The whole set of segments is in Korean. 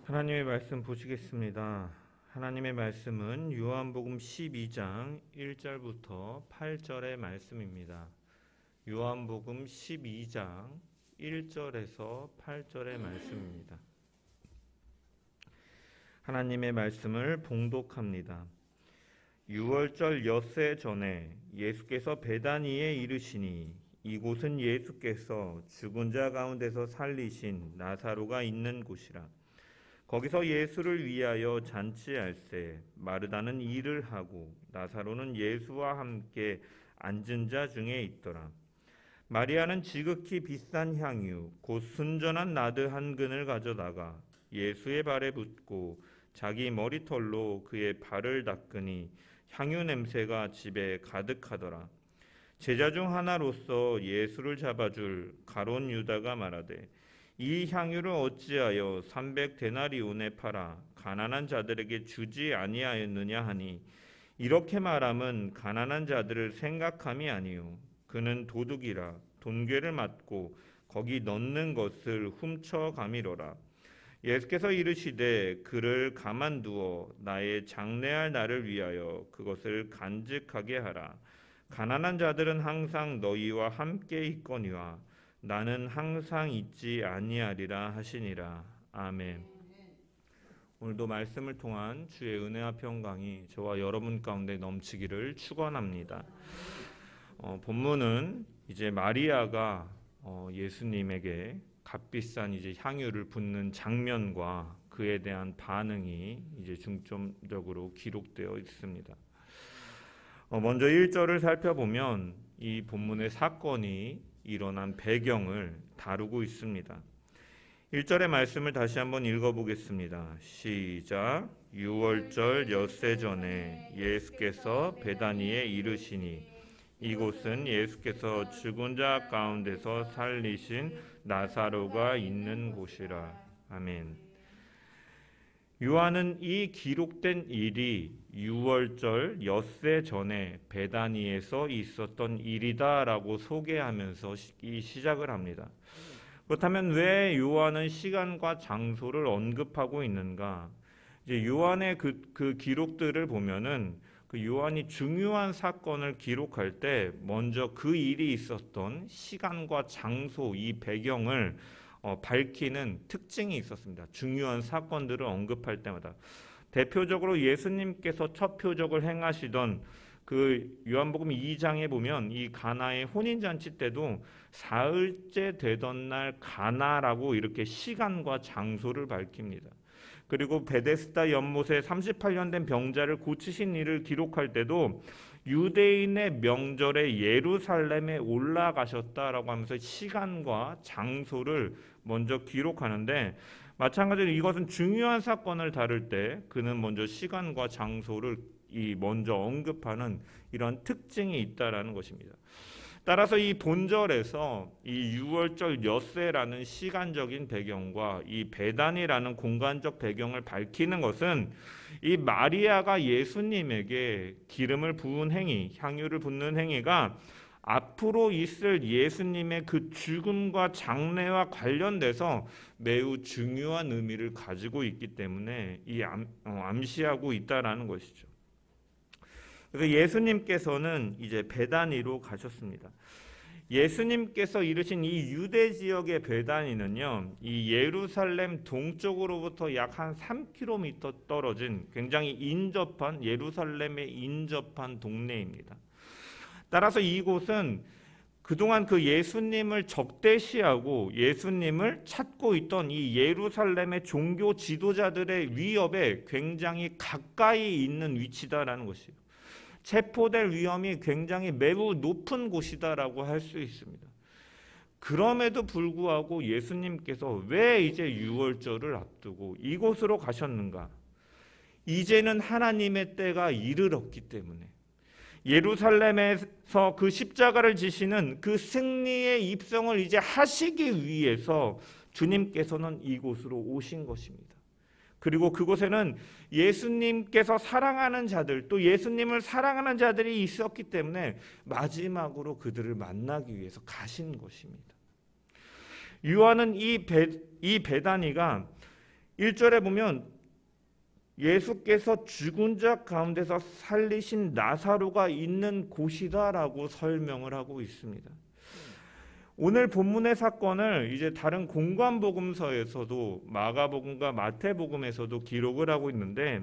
하나님의 말씀 보시겠습니다. 하나님의 말씀은 요한복음 12장 1절부터 8절의 말씀입니다. 요한복음 12장 1절에서 8절의 말씀입니다. 하나님의 말씀을 봉독합니다. 유월절 엿새 전에 예수께서 베다니에 이르시니 이곳은 예수께서 죽은 자 가운데서 살리신 나사로가 있는 곳이라. 거기서 예수를 위하여 잔치할세 마르다는 일을 하고 나사로는 예수와 함께 앉은 자 중에 있더라. 마리아는 지극히 비싼 향유 곧 순전한 나드 한 근을 가져다가 예수의 발에 붓고 자기 머리털로 그의 발을 닦으니 향유 냄새가 집에 가득하더라. 제자 중 하나로서 예수를 잡아줄 가룟 유다가 말하되 이 향유를 어찌하여 300데나리온에 팔아 가난한 자들에게 주지 아니하였느냐 하니 이렇게 말함은 가난한 자들을 생각함이 아니요 그는 도둑이라 돈괴를 맞고 거기 넣는 것을 훔쳐가미로라. 예수께서 이르시되 그를 가만두어 나의 장래할 날을 위하여 그것을 간직하게 하라. 가난한 자들은 항상 너희와 함께 있거니와 나는 항상 있지 아니하리라 하시니라. 아멘. 오늘도 말씀을 통한 주의 은혜와 평강이 저와 여러분 가운데 넘치기를 축원합니다. 본문은 이제 마리아가 예수님에게 값비싼 이제 향유를 붓는 장면과 그에 대한 반응이 이제 중점적으로 기록되어 있습니다. 먼저 1절을 살펴보면 이 본문의 사건이 일어난 배경을 다루고 있습니다. 1절의 말씀을 다시 한번 읽어보겠습니다. 시작. 유월절 엿새 전에 예수께서 베다니에 이르시니 이곳은 예수께서 죽은 자 가운데서 살리신 나사로가 있는 곳이라. 아멘. 요한은 이 기록된 일이 유월절 엿새 전에 베다니에서 있었던 일이다라고 소개하면서 이 시작을 합니다. 그렇다면 왜 요한은 시간과 장소를 언급하고 있는가? 이제 요한의 그 기록들을 보면은 그 요한이 중요한 사건을 기록할 때 먼저 그 일이 있었던 시간과 장소, 이 배경을 밝히는 특징이 있었습니다. 중요한 사건들을 언급할 때마다 대표적으로 예수님께서 첫 표적을 행하시던 그 요한복음 2장에 보면 이 가나의 혼인잔치 때도 사흘째 되던 날 가나라고 이렇게 시간과 장소를 밝힙니다. 그리고 베데스다 연못에 38년 된 병자를 고치신 일을 기록할 때도 유대인의 명절에 예루살렘에 올라가셨다라고 하면서 시간과 장소를 먼저 기록하는데, 마찬가지로 이것은 중요한 사건을 다룰 때 그는 먼저 시간과 장소를 먼저 언급하는 이런 특징이 있다라는 것입니다. 따라서 이 본절에서 이 유월절 엿새라는 시간적인 배경과 이 베단이라는 공간적 배경을 밝히는 것은 이 마리아가 예수님에게 기름을 부은 행위, 향유를 붓는 행위가 앞으로 있을 예수님의 그 죽음과 장래와 관련돼서 매우 중요한 의미를 가지고 있기 때문에 암시하고 있다라는 것이죠. 그래서 예수님께서는 이제 베다니로 가셨습니다. 예수님께서 이르신 이 유대 지역의 베다니는요, 이 예루살렘 동쪽으로부터 약 한 3km 떨어진 굉장히 인접한 예루살렘에 인접한 동네입니다. 따라서 이곳은 그동안 그 예수님을 적대시하고 예수님을 찾고 있던 이 예루살렘의 종교 지도자들의 위협에 굉장히 가까이 있는 위치다라는 것이에요. 체포될 위험이 굉장히 매우 높은 곳이다라고 할 수 있습니다. 그럼에도 불구하고 예수님께서 왜 이제 유월절을 앞두고 이곳으로 가셨는가? 이제는 하나님의 때가 이르렀기 때문에 예루살렘에서 그 십자가를 지시는 그 승리의 입성을 이제 하시기 위해서 주님께서는 이곳으로 오신 것입니다. 그리고 그곳에는 예수님께서 사랑하는 자들, 또 예수님을 사랑하는 자들이 있었기 때문에 마지막으로 그들을 만나기 위해서 가신 것입니다. 요한은 이 베다니가 1절에 보면 예수께서 죽은 자 가운데서 살리신 나사로가 있는 곳이다라고 설명을 하고 있습니다. 오늘 본문의 사건을 이제 다른 공관복음서에서도 마가복음과 마태복음에서도 기록을 하고 있는데,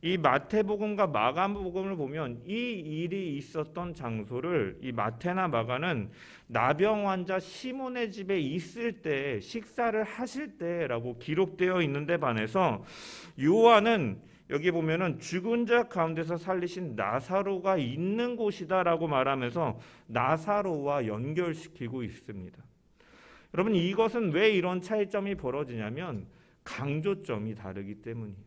이 마태복음과 마가복음을 보면 이 일이 있었던 장소를 이 마태나 마가는 나병 환자 시몬의 집에 있을 때, 식사를 하실 때라고 기록되어 있는데 반해서 요한은 여기 보면은 죽은 자 가운데서 살리신 나사로가 있는 곳이다라고 말하면서 나사로와 연결시키고 있습니다. 여러분, 이것은 왜 이런 차이점이 벌어지냐면 강조점이 다르기 때문이에요.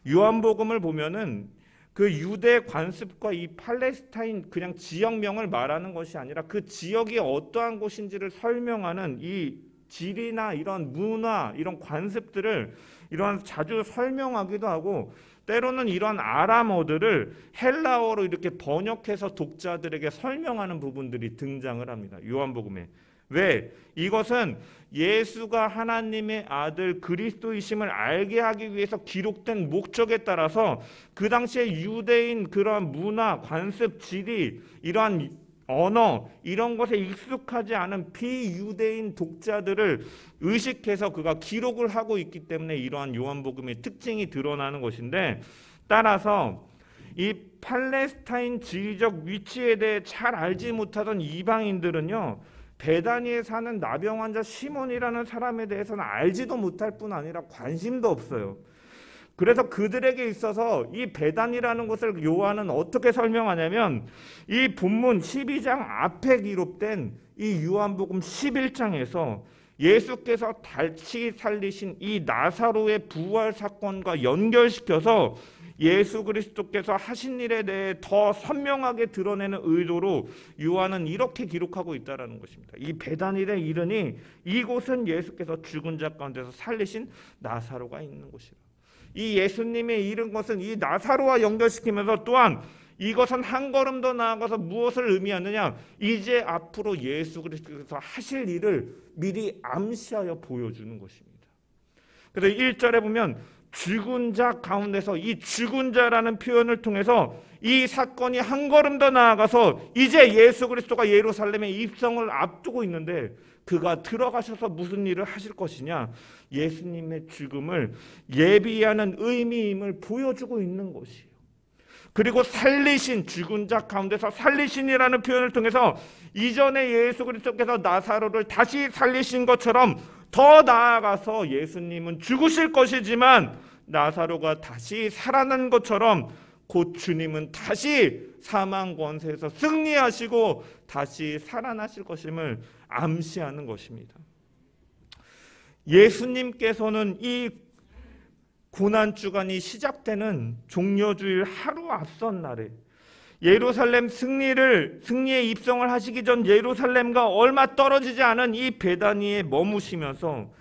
요한복음을 보면은 그 유대 관습과 이 팔레스타인 그냥 지역명을 말하는 것이 아니라 그 지역이 어떠한 곳인지를 설명하는 이 지리나 이런 문화, 이런 관습들을 이러한 자주 설명하기도 하고, 때로는 이런 아람어들을 헬라어로 이렇게 번역해서 독자들에게 설명하는 부분들이 등장을 합니다. 요한복음에. 왜? 이것은 예수가 하나님의 아들 그리스도이심을 알게 하기 위해서 기록된 목적에 따라서 그 당시에 유대인 그러한 문화, 관습, 지리, 이러한 언어, 이런 것에 익숙하지 않은 비유대인 독자들을 의식해서 그가 기록을 하고 있기 때문에 이러한 요한복음의 특징이 드러나는 것인데, 따라서 이 팔레스타인 지리적 위치에 대해 잘 알지 못하던 이방인들은요, 베다니에 사는 나병 환자 시몬이라는 사람에 대해서는 알지도 못할 뿐 아니라 관심도 없어요. 그래서 그들에게 있어서 이 베단이라는 것을 요한은 어떻게 설명하냐면, 이 본문 12장 앞에 기록된 이 요한복음 11장에서 예수께서 다시 살리신 이 나사로의 부활 사건과 연결시켜서 예수 그리스도께서 하신 일에 대해 더 선명하게 드러내는 의도로 요한은 이렇게 기록하고 있다는 것입니다. 이 베다니에 이르니 이곳은 예수께서 죽은 자 가운데서 살리신 나사로가 있는 곳이라. 이 예수님의 이른 것은 이 나사로와 연결시키면서 또한 이것은 한 걸음 더 나아가서 무엇을 의미하느냐, 이제 앞으로 예수 그리스도께서 하실 일을 미리 암시하여 보여주는 것입니다. 그래서 1절에 보면 죽은 자 가운데서, 이 죽은 자라는 표현을 통해서 이 사건이 한 걸음 더 나아가서 이제 예수 그리스도가 예루살렘에 입성을 앞두고 있는데, 그가 들어가셔서 무슨 일을 하실 것이냐, 예수님의 죽음을 예비하는 의미임을 보여주고 있는 것이에요. 그리고 살리신, 죽은 자 가운데서 살리신이라는 표현을 통해서 이전에 예수 그리스도께서 나사로를 다시 살리신 것처럼 더 나아가서 예수님은 죽으실 것이지만 나사로가 다시 살아난 것처럼 곧 주님은 다시 사망 권세에서 승리하시고 다시 살아나실 것임을 암시하는 것입니다. 예수님께서는 이 고난주간이 시작되는 종려주일 하루 앞선 날에 예루살렘 승리의 입성을 하시기 전 예루살렘과 얼마 떨어지지 않은 이 베다니에 머무시면서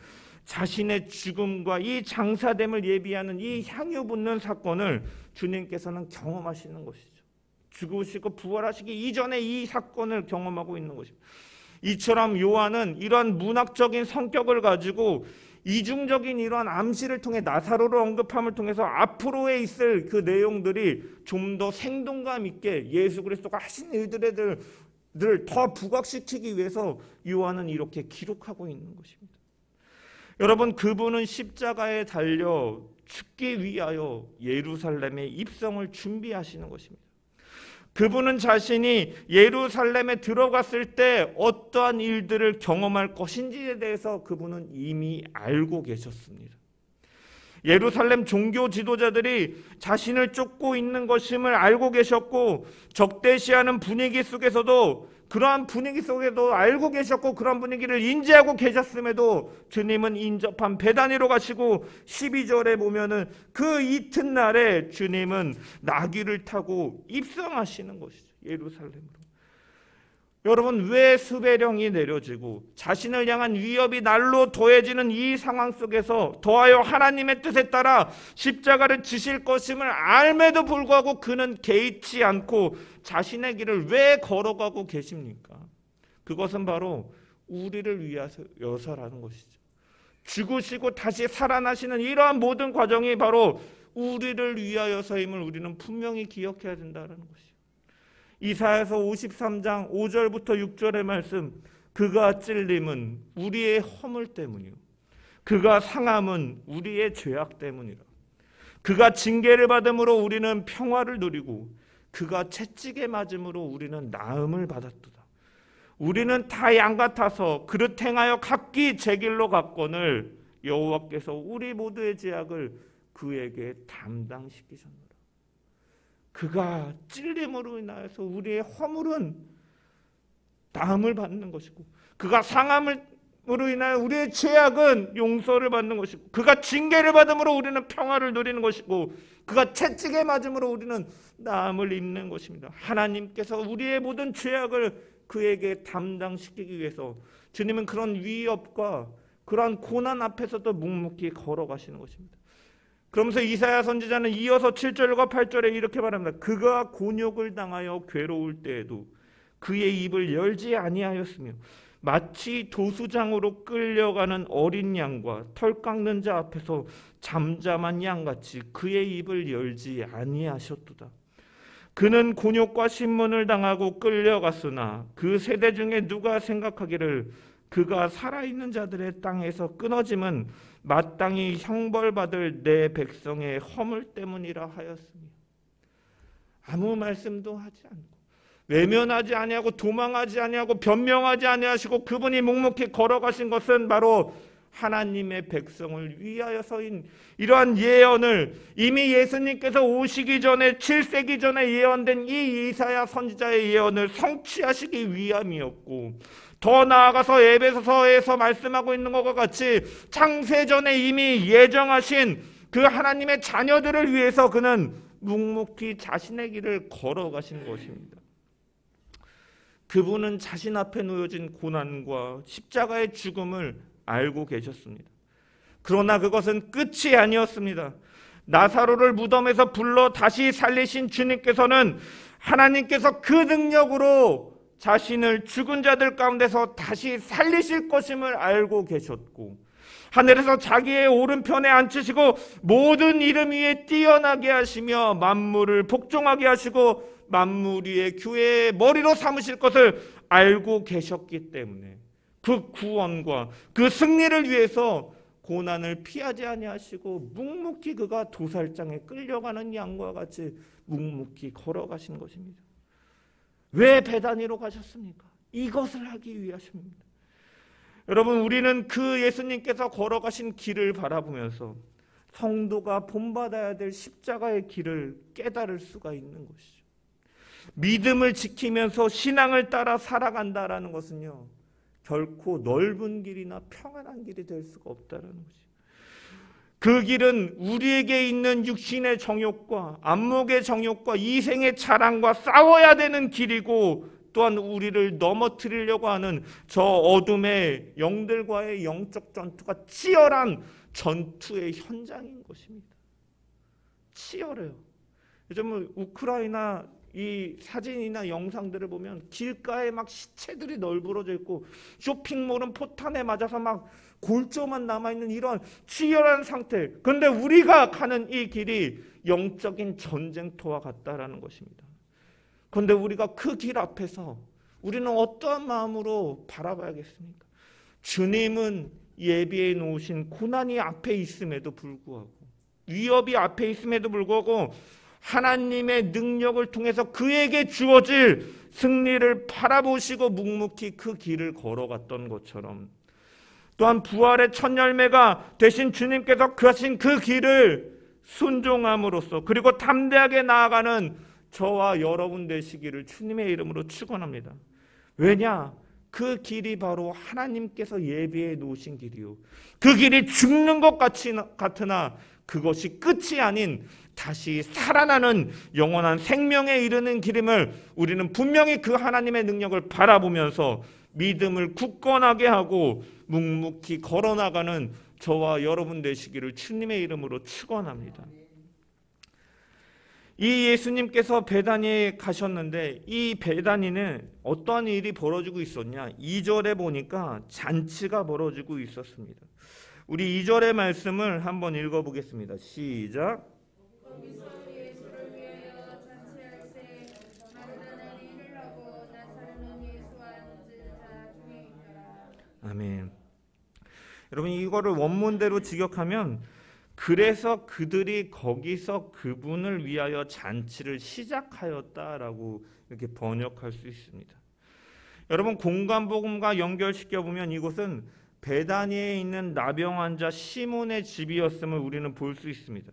자신의 죽음과 이 장사됨을 예비하는 이 향유 붓는 사건을 주님께서는 경험하시는 것이죠. 죽으시고 부활하시기 이전에 이 사건을 경험하고 있는 것입니다. 이처럼 요한은 이러한 문학적인 성격을 가지고 이중적인 이러한 암시를 통해 나사로를 언급함을 통해서 앞으로에 있을 그 내용들이 좀 더 생동감 있게 예수 그리스도가 하신 일들을 더 부각시키기 위해서 요한은 이렇게 기록하고 있는 것입니다. 여러분, 그분은 십자가에 달려 죽기 위하여 예루살렘에 입성을 준비하시는 것입니다. 그분은 자신이 예루살렘에 들어갔을 때 어떠한 일들을 경험할 것인지에 대해서 그분은 이미 알고 계셨습니다. 예루살렘 종교 지도자들이 자신을 쫓고 있는 것임을 알고 계셨고, 적대시하는 분위기 속에서도 그러한 분위기 속에도 알고 계셨고, 그런 분위기를 인지하고 계셨음에도 주님은 인접한 베다니로 가시고 12절에 보면은 그 이튿날에 주님은 나귀를 타고 입성하시는 것이죠. 예루살렘으로. 여러분, 왜 수배령이 내려지고 자신을 향한 위협이 날로 더해지는 이 상황 속에서 더하여 하나님의 뜻에 따라 십자가를 지실 것임을 알매도 불구하고 그는 개의치 않고 자신의 길을 왜 걸어가고 계십니까? 그것은 바로 우리를 위해서라는 것이죠. 죽으시고 다시 살아나시는 이러한 모든 과정이 바로 우리를 위하여서임을 우리는 분명히 기억해야 된다는 것이요. 이사야서 53장 5절부터 6절의 말씀, 그가 찔림은 우리의 허물 때문이요, 그가 상함은 우리의 죄악 때문이라. 그가 징계를 받음으로 우리는 평화를 누리고 그가 채찍에 맞음으로 우리는 나음을 받았도다. 우리는 다 양 같아서 그릇 행하여 각기 제 길로 갔거늘 여호와께서 우리 모두의 죄악을 그에게 담당시키셨노라. 그가 찔림으로 인하여서 우리의 허물은 나음을 받는 것이고, 그가 상함으로 인하여 우리의 죄악은 용서를 받는 것이고, 그가 징계를 받음으로 우리는 평화를 누리는 것이고, 그가 채찍에 맞음으로 우리는 나음을 입는 것입니다. 하나님께서 우리의 모든 죄악을 그에게 담당시키기 위해서 주님은 그런 위협과 그러한 고난 앞에서도 묵묵히 걸어가시는 것입니다. 그러면서 이사야 선지자는 이어서 7절과 8절에 이렇게 말합니다. 그가 곤욕을 당하여 괴로울 때에도 그의 입을 열지 아니하였으며 마치 도수장으로 끌려가는 어린 양과 털 깎는 자 앞에서 잠잠한 양같이 그의 입을 열지 아니하셨도다. 그는 곤욕과 신문을 당하고 끌려갔으나 그 세대 중에 누가 생각하기를 그가 살아있는 자들의 땅에서 끊어짐은 마땅히 형벌받을 내 백성의 허물 때문이라 하였으며, 아무 말씀도 하지 않고 외면하지 아니하고 도망하지 아니하고 변명하지 아니하시고 그분이 묵묵히 걸어가신 것은 바로 하나님의 백성을 위하여서인 이러한 예언을 이미 예수님께서 오시기 전에 7세기 전에 예언된 이 이사야 선지자의 예언을 성취하시기 위함이었고, 더 나아가서 에베소서에서 말씀하고 있는 것과 같이 창세전에 이미 예정하신 그 하나님의 자녀들을 위해서 그는 묵묵히 자신의 길을 걸어가신 것입니다. 그분은 자신 앞에 놓여진 고난과 십자가의 죽음을 알고 계셨습니다. 그러나 그것은 끝이 아니었습니다. 나사로를 무덤에서 불러 다시 살리신 주님께서는 하나님께서 그 능력으로 자신을 죽은 자들 가운데서 다시 살리실 것임을 알고 계셨고, 하늘에서 자기의 오른편에 앉히시고 모든 이름 위에 뛰어나게 하시며 만물을 복종하게 하시고 만물 위에 교회의 머리로 삼으실 것을 알고 계셨기 때문에 그 구원과 그 승리를 위해서 고난을 피하지 아니하시고 묵묵히 그가 도살장에 끌려가는 양과 같이 묵묵히 걸어가신 것입니다. 왜 베다니로 가셨습니까? 이것을 하기 위하십니다. 여러분, 우리는 그 예수님께서 걸어가신 길을 바라보면서 성도가 본받아야 될 십자가의 길을 깨달을 수가 있는 것이죠. 믿음을 지키면서 신앙을 따라 살아간다라는 것은요, 결코 넓은 길이나 평안한 길이 될 수가 없다는 것이죠. 그 길은 우리에게 있는 육신의 정욕과 안목의 정욕과 이생의 자랑과 싸워야 되는 길이고, 또한 우리를 넘어뜨리려고 하는 저 어둠의 영들과의 영적 전투가 치열한 전투의 현장인 것입니다. 치열해요. 요즘 우크라이나 이 사진이나 영상들을 보면 길가에 막 시체들이 널브러져 있고 쇼핑몰은 포탄에 맞아서 막 골조만 남아있는 이런 치열한 상태. 그런데 우리가 가는 이 길이 영적인 전쟁터와 같다라는 것입니다. 그런데 우리가 그 길 앞에서 우리는 어떠한 마음으로 바라봐야겠습니까? 주님은 예비해 놓으신 고난이 앞에 있음에도 불구하고, 위협이 앞에 있음에도 불구하고 하나님의 능력을 통해서 그에게 주어질 승리를 바라보시고 묵묵히 그 길을 걸어갔던 것처럼, 또한 부활의 첫 열매가 되신 주님께서 가신 그 길을 순종함으로써 그리고 담대하게 나아가는 저와 여러분 되시기를 주님의 이름으로 축원합니다. 왜냐? 그 길이 바로 하나님께서 예비해 놓으신 길이요, 그 길이 죽는 것 같으나 그것이 끝이 아닌 다시 살아나는 영원한 생명에 이르는 길임을 우리는 분명히 그 하나님의 능력을 바라보면서 믿음을 굳건하게 하고 묵묵히 걸어나가는 저와 여러분 되시기를 주님의 이름으로 축원합니다. 이 예수님께서 베다니에 가셨는데 이 베다니는 어떠한 일이 벌어지고 있었냐? 2절에 보니까 잔치가 벌어지고 있었습니다. 우리 2절의 말씀을 한번 읽어보겠습니다. 시작. 거기서 예수를 위하여 잔치할 때 마르다는 일을 하고 나사로는 예수와 앉은 자 중에 있더라. 아멘. 여러분 이거를 원문대로 직역하면 그래서 그들이 거기서 그분을 위하여 잔치를 시작하였다라고 이렇게 번역할 수 있습니다. 여러분 공관복음과 연결시켜 보면 이곳은 베다니에 있는 나병 환자 시몬의 집이었음을 우리는 볼 수 있습니다.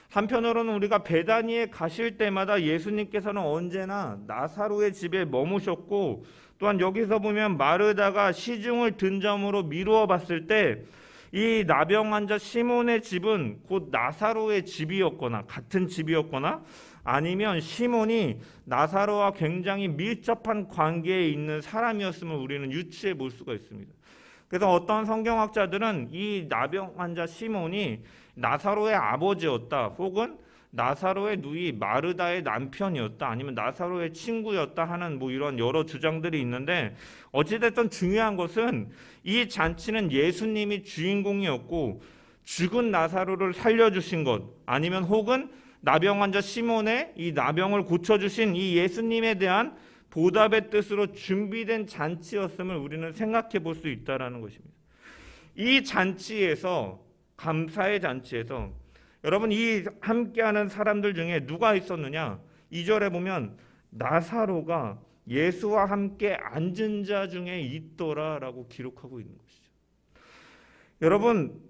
한편으로는 우리가 베다니에 가실 때마다 예수님께서는 언제나 나사로의 집에 머무셨고, 또한 여기서 보면 마르다가 시중을 든 점으로 미루어 봤을 때 이 나병 환자 시몬의 집은 곧 나사로의 집이었거나 같은 집이었거나, 아니면 시몬이 나사로와 굉장히 밀접한 관계에 있는 사람이었음을 우리는 유추해 볼 수가 있습니다. 그래서 어떤 성경학자들은 이 나병 환자 시몬이 나사로의 아버지였다, 혹은 나사로의 누이 마르다의 남편이었다, 아니면 나사로의 친구였다 하는 이런 여러 주장들이 있는데, 어찌됐든 중요한 것은 이 잔치는 예수님이 주인공이었고 죽은 나사로를 살려주신 것, 아니면 혹은 나병 환자 시몬의 이 나병을 고쳐주신 이 예수님에 대한 보답의 뜻으로 준비된 잔치였음을 우리는 생각해 볼 수 있다는 것입니다. 이 잔치에서, 감사의 잔치에서 여러분 이 함께하는 사람들 중에 누가 있었느냐? 2절에 보면 나사로가 예수와 함께 앉은 자 중에 있더라라고 기록하고 있는 것이죠. 여러분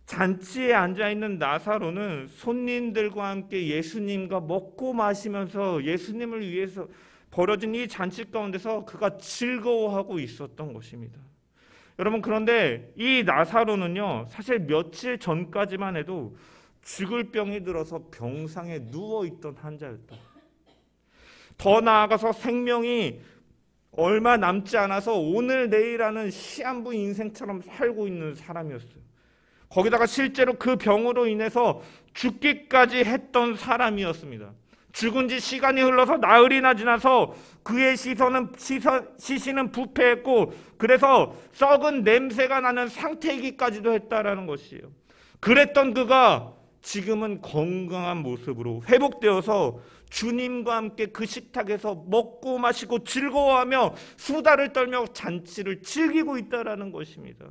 잔치에 앉아있는 나사로는 손님들과 함께 예수님과 먹고 마시면서 예수님을 위해서 벌어진 이 잔치 가운데서 그가 즐거워하고 있었던 것입니다. 여러분 그런데 이 나사로는요, 사실 며칠 전까지만 해도 죽을 병이 들어서 병상에 누워있던 환자였다. 더 나아가서 생명이 얼마 남지 않아서 오늘 내일 하는 시한부 인생처럼 살고 있는 사람이었어요. 거기다가 실제로 그 병으로 인해서 죽기까지 했던 사람이었습니다. 죽은 지 시간이 흘러서 나흘이나 지나서 그의 시신은 부패했고, 그래서 썩은 냄새가 나는 상태이기까지도 했다라는 것이에요. 그랬던 그가 지금은 건강한 모습으로 회복되어서 주님과 함께 그 식탁에서 먹고 마시고 즐거워하며 수다를 떨며 잔치를 즐기고 있다라는 것입니다.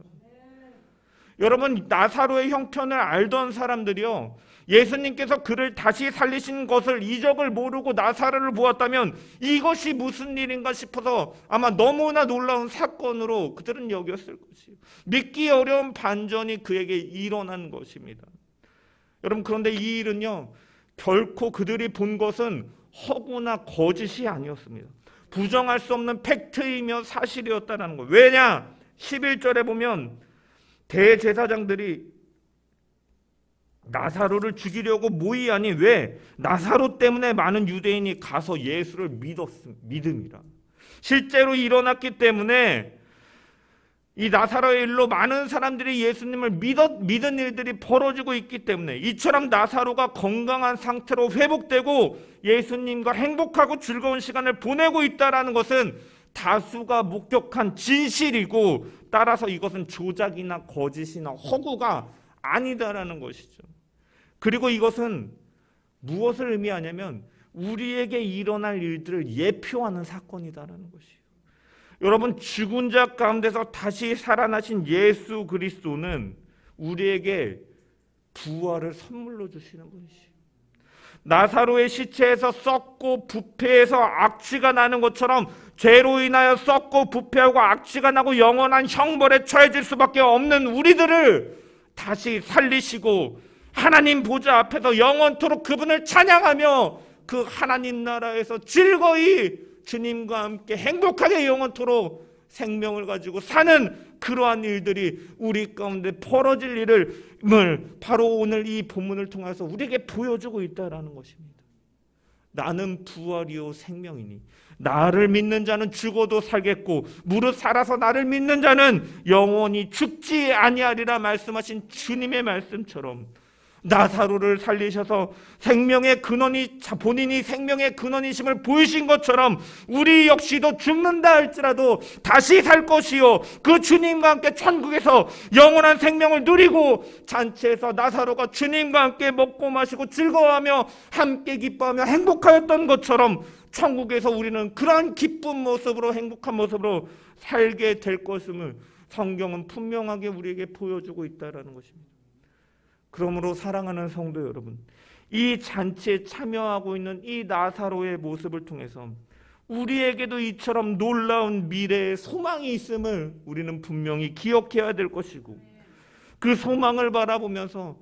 여러분 나사로의 형편을 알던 사람들이요, 예수님께서 그를 다시 살리신 것을 이적을 모르고 나사로를 보았다면 이것이 무슨 일인가 싶어서 아마 너무나 놀라운 사건으로 그들은 여겼을 것이에요. 믿기 어려운 반전이 그에게 일어난 것입니다. 여러분 그런데 이 일은요, 결코 그들이 본 것은 허구나 거짓이 아니었습니다. 부정할 수 없는 팩트이며 사실이었다는 거예요. 왜냐? 11절에 보면 대제사장들이 나사로를 죽이려고 모의하니 왜? 나사로 때문에 많은 유대인이 가서 예수를 믿음이라. 실제로 일어났기 때문에 이 나사로의 일로 많은 사람들이 예수님을 믿은 일들이 벌어지고 있기 때문에, 이처럼 나사로가 건강한 상태로 회복되고 예수님과 행복하고 즐거운 시간을 보내고 있다는 것은 다수가 목격한 진실이고, 따라서 이것은 조작이나 거짓이나 허구가 아니다라는 것이죠. 그리고 이것은 무엇을 의미하냐면 우리에게 일어날 일들을 예표하는 사건이다라는 것이에요. 여러분 죽은 자 가운데서 다시 살아나신 예수 그리스도는 우리에게 부활을 선물로 주시는 것이에요. 나사로의 시체에서 썩고 부패해서 악취가 나는 것처럼 죄로 인하여 썩고 부패하고 악취가 나고 영원한 형벌에 처해질 수밖에 없는 우리들을 다시 살리시고 하나님 보좌 앞에서 영원토록 그분을 찬양하며 그 하나님 나라에서 즐거이 주님과 함께 행복하게 영원토록 생명을 가지고 사는 그러한 일들이 우리 가운데 벌어질 일을 바로 오늘 이 본문을 통해서 우리에게 보여주고 있다는 것입니다. 나는 부활이요 생명이니 나를 믿는 자는 죽어도 살겠고 무릇 살아서 나를 믿는 자는 영원히 죽지 아니하리라 말씀하신 주님의 말씀처럼 나사로를 살리셔서 생명의 근원이 본인이 생명의 근원이심을 보이신 것처럼 우리 역시도 죽는다 할지라도 다시 살 것이요 그 주님과 함께 천국에서 영원한 생명을 누리고 잔치에서 나사로가 주님과 함께 먹고 마시고 즐거워하며 함께 기뻐하며 행복하였던 것처럼 천국에서 우리는 그러한 기쁜 모습으로 행복한 모습으로 살게 될 것임을 성경은 분명하게 우리에게 보여주고 있다는 것입니다. 그러므로 사랑하는 성도 여러분, 이 잔치에 참여하고 있는 이 나사로의 모습을 통해서 우리에게도 이처럼 놀라운 미래의 소망이 있음을 우리는 분명히 기억해야 될 것이고, 그 소망을 바라보면서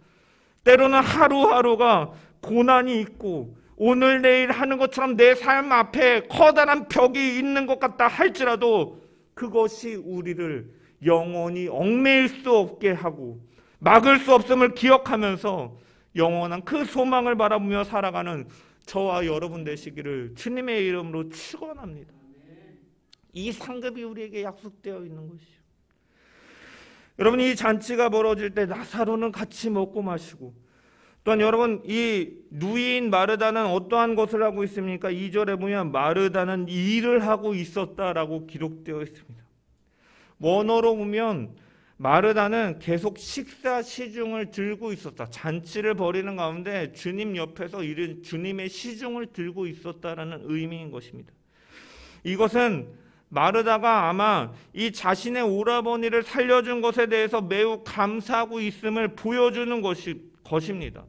때로는 하루하루가 고난이 있고 오늘 내일 하는 것처럼 내 삶 앞에 커다란 벽이 있는 것 같다 할지라도 그것이 우리를 영원히 얽매일 수 없게 하고 막을 수 없음을 기억하면서 영원한 그 소망을 바라보며 살아가는 저와 여러분 되시기를 주님의 이름으로 축원합니다. 이 상급이 우리에게 약속되어 있는 것이죠. 여러분, 이 잔치가 벌어질 때 나사로는 같이 먹고 마시고, 또한 여러분, 이 누이인 마르다는 어떠한 것을 하고 있습니까? 2절에 보면 마르다는 일을 하고 있었다라고 기록되어 있습니다. 원어로 보면 마르다는 계속 식사 시중을 들고 있었다. 잔치를 벌이는 가운데 주님 옆에서 주님의 시중을 들고 있었다라는 의미인 것입니다. 이것은 마르다가 아마 이 자신의 오라버니를 살려준 것에 대해서 매우 감사하고 있음을 보여주는 것입니다.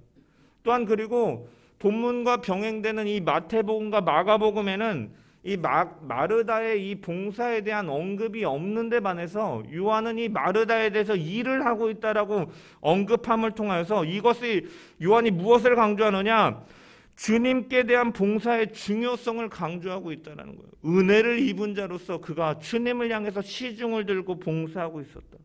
또한 그리고 본문과 병행되는 이 마태복음과 마가복음에는 이 마르다의 이 봉사에 대한 언급이 없는데 반해서 요한은 이 마르다에 대해서 일을 하고 있다라고 언급함을 통하여서 이것이 요한이 무엇을 강조하느냐? 주님께 대한 봉사의 중요성을 강조하고 있다는 거예요. 은혜를 입은 자로서 그가 주님을 향해서 시중을 들고 봉사하고 있었다.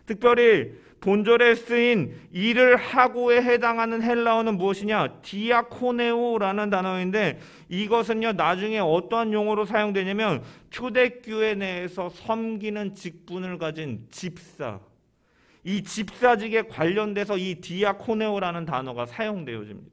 특별히 본절에 쓰인 일을 하고에 해당하는 헬라어는 무엇이냐? 디아코네오라는 단어인데 이것은요 나중에 어떠한 용어로 사용되냐면 초대교회 내에서 섬기는 직분을 가진 집사, 이 집사직에 관련돼서 이 디아코네오라는 단어가 사용되어집니다.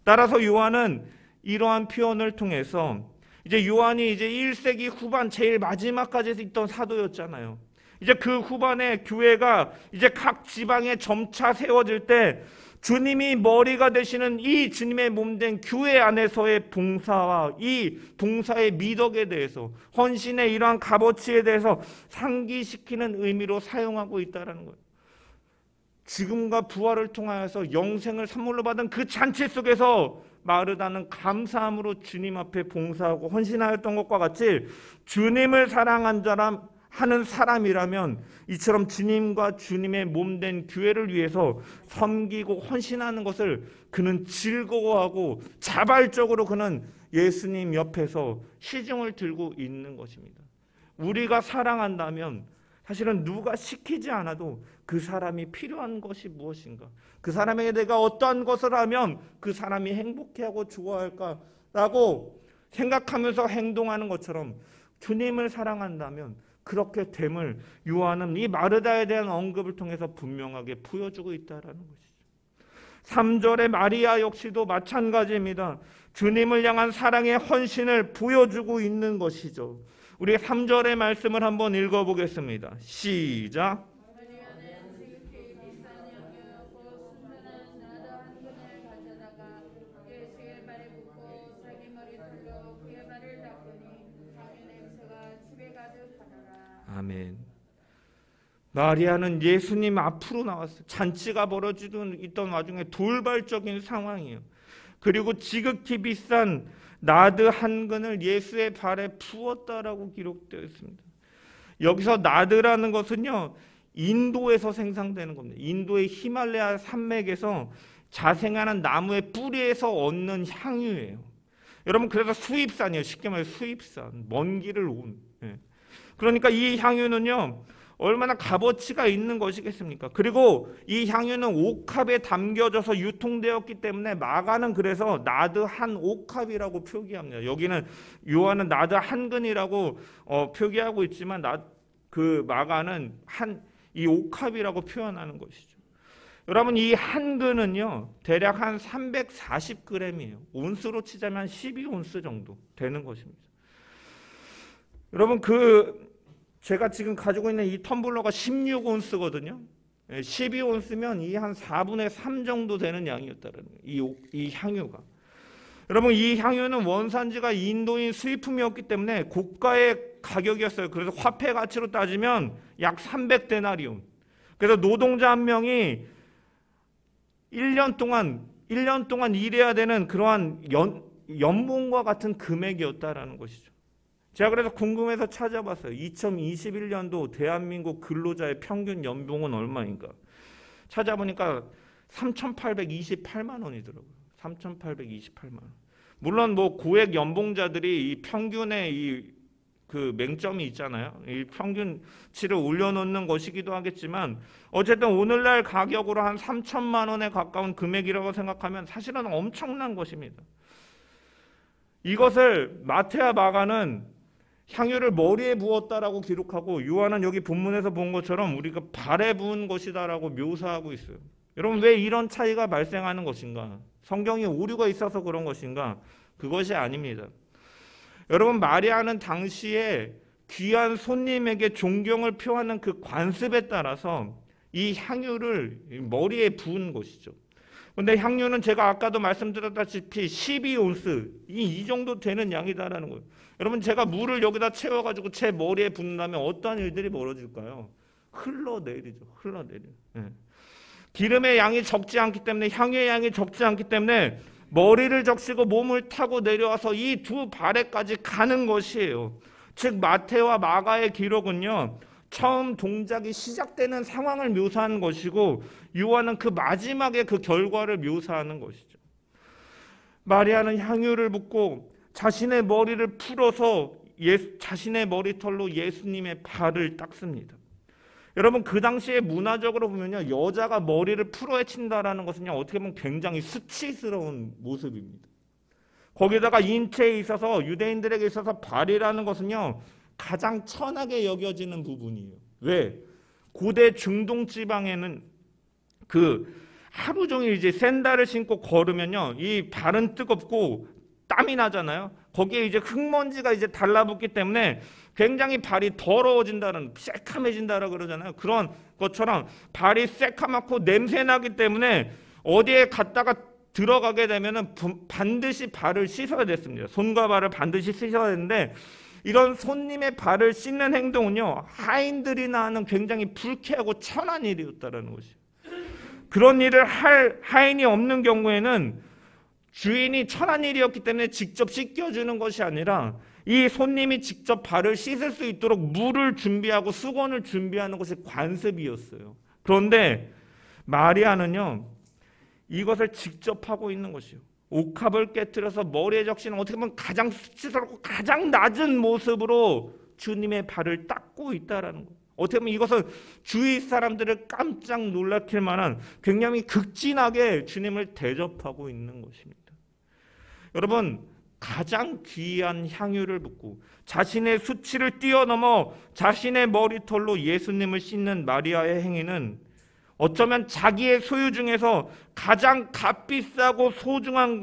따라서 요한은 이러한 표현을 통해서 이제 요한이 이제 1세기 후반 제일 마지막까지 있던 사도였잖아요. 이제 그 후반에 교회가 이제 각 지방에 점차 세워질 때 주님이 머리가 되시는 이 주님의 몸된 교회 안에서의 봉사와 이 봉사의 미덕에 대해서 헌신의 이러한 값어치에 대해서 상기시키는 의미로 사용하고 있다는 거예요. 죽음과 부활을 통하여서 영생을 선물로 받은 그 잔치 속에서 마르다는 감사함으로 주님 앞에 봉사하고 헌신하였던 것과 같이 주님을 하는 사람이라면 이처럼 주님과 주님의 몸된 교회를 위해서 섬기고 헌신하는 것을 그는 즐거워하고 자발적으로 그는 예수님 옆에서 시중을 들고 있는 것입니다. 우리가 사랑한다면 사실은 누가 시키지 않아도 그 사람이 필요한 것이 무엇인가, 그 사람에게 내가 어떠한 것을 하면 그 사람이 행복해하고 좋아할까라고 생각하면서 행동하는 것처럼 주님을 사랑한다면 그렇게 됨을 요한은 이 마르다에 대한 언급을 통해서 분명하게 보여주고 있다는 것이죠. 3절의 마리아 역시도 마찬가지입니다. 주님을 향한 사랑의 헌신을 보여주고 있는 것이죠. 우리 3절의 말씀을 한번 읽어보겠습니다. 시작. 마리아는 지극히 비싼 향유였고 순전한 나도 한 근을 가져다가 예수의 발에 붓고 자기 머리털로 그의 발을 닦으니 향유 냄새가 집에 가득하더라. 아멘. 마리아는 예수님 앞으로 나왔어요. 잔치가 벌어지던 있던 와중에 돌발적인 상황이에요. 그리고 지극히 비싼 나드 한 근을 예수의 발에 부었다라고 기록되어 있습니다. 여기서 나드라는 것은요 인도에서 생산되는 겁니다. 인도의 히말라야 산맥에서 자생하는 나무의 뿌리에서 얻는 향유예요. 여러분, 그래서 수입산이에요. 쉽게 말해 수입산, 먼 길을 온. 그러니까 이 향유는요 얼마나 값어치가 있는 것이겠습니까? 그리고 이 향유는 옥합에 담겨져서 유통되었기 때문에 마가는 그래서 나드 한 옥합이라고 표기합니다. 여기는 요한은 나드 한 근이라고 표기하고 있지만 그 마가는 이 옥합이라고 표현하는 것이죠. 여러분 이 한 근은요 대략 한 340g이에요. 온스로 치자면 12온스 정도 되는 것입니다. 여러분 제가 지금 가지고 있는 이 텀블러가 16온스거든요. 12온스면 이 한 4분의 3 정도 되는 양이었다는 거예요. 이 향유가. 여러분 이 향유는 원산지가 인도인 수입품이었기 때문에 고가의 가격이었어요. 그래서 화폐 가치로 따지면 약 300데나리온. 그래서 노동자 한 명이 1년 동안 일해야 되는 그러한 연봉과 같은 금액이었다라는 것이죠. 제가 그래서 궁금해서 찾아봤어요. 2021년도 대한민국 근로자의 평균 연봉은 얼마인가? 찾아보니까 3,828만 원이더라고요. 3,828만 원. 물론 뭐 고액 연봉자들이 이 평균의 그 맹점이 있잖아요. 이 평균치를 올려놓는 것이기도 하겠지만 어쨌든 오늘날 가격으로 한 3천만 원에 가까운 금액이라고 생각하면 사실은 엄청난 것입니다. 이것을 마태와 마가는 향유를 머리에 부었다라고 기록하고 요한은 여기 본문에서 본 것처럼 우리가 발에 부은 것이다라고 묘사하고 있어요. 여러분 왜 이런 차이가 발생하는 것인가? 성경에 오류가 있어서 그런 것인가? 그것이 아닙니다. 여러분 마리아는 당시에 귀한 손님에게 존경을 표하는 그 관습에 따라서 이 향유를 머리에 부은 것이죠. 그런데 향유는 제가 아까도 말씀드렸다시피 12온스 이 정도 되는 양이다라는 거예요. 여러분 제가 물을 여기다 채워가지고 제 머리에 붓는다면 어떠한 일들이 벌어질까요? 흘러내리죠. 네. 기름의 양이 적지 않기 때문에 향유의 양이 적지 않기 때문에 머리를 적시고 몸을 타고 내려와서 이 두 발에까지 가는 것이에요. 즉 마태와 마가의 기록은요. 처음 동작이 시작되는 상황을 묘사하는 것이고 요한은 그 마지막에 그 결과를 묘사하는 것이죠. 마리아는 향유를 붓고 자신의 머리를 풀어서 자신의 머리털로 예수님의 발을 닦습니다. 여러분 그 당시에 문화적으로 보면요 여자가 머리를 풀어헤친다라는 것은요 어떻게 보면 굉장히 수치스러운 모습입니다. 거기다가 인체에 있어서 유대인들에게 있어서 발이라는 것은요 가장 천하게 여겨지는 부분이에요. 왜? 고대 중동 지방에는 하루 종일 이제 샌들을 신고 걸으면요 이 발은 뜨겁고 땀이 나잖아요. 거기에 이제 흙먼지가 이제 달라붙기 때문에 굉장히 발이 더러워진다는 새카매진다라고 그러잖아요. 그런 것처럼 발이 새카맣고 냄새 나기 때문에 어디에 갔다가 들어가게 되면은 반드시 발을 씻어야 됐습니다. 손과 발을 반드시 씻어야 되는데 이런 손님의 발을 씻는 행동은요 하인들이나 하는 굉장히 불쾌하고 천한 일이었다라는 것이에요. 그런 일을 할 하인이 없는 경우에는 주인이 천한 일이었기 때문에 직접 씻겨주는 것이 아니라 이 손님이 직접 발을 씻을 수 있도록 물을 준비하고 수건을 준비하는 것이 관습이었어요. 그런데 마리아는요 이것을 직접 하고 있는 것이요. 옥합을 깨트려서 머리에 적시는 어떻게 보면 가장 수치스럽고 가장 낮은 모습으로 주님의 발을 닦고 있다라는 거예요. 어떻게 보면 이것은 주위 사람들을 깜짝 놀라킬 만한 굉장히 극진하게 주님을 대접하고 있는 것입니다. 여러분 가장 귀한 향유를 붓고 자신의 수치를 뛰어넘어 자신의 머리털로 예수님을 씻는 마리아의 행위는 어쩌면 자기의 소유 중에서 가장 값비싸고 소중한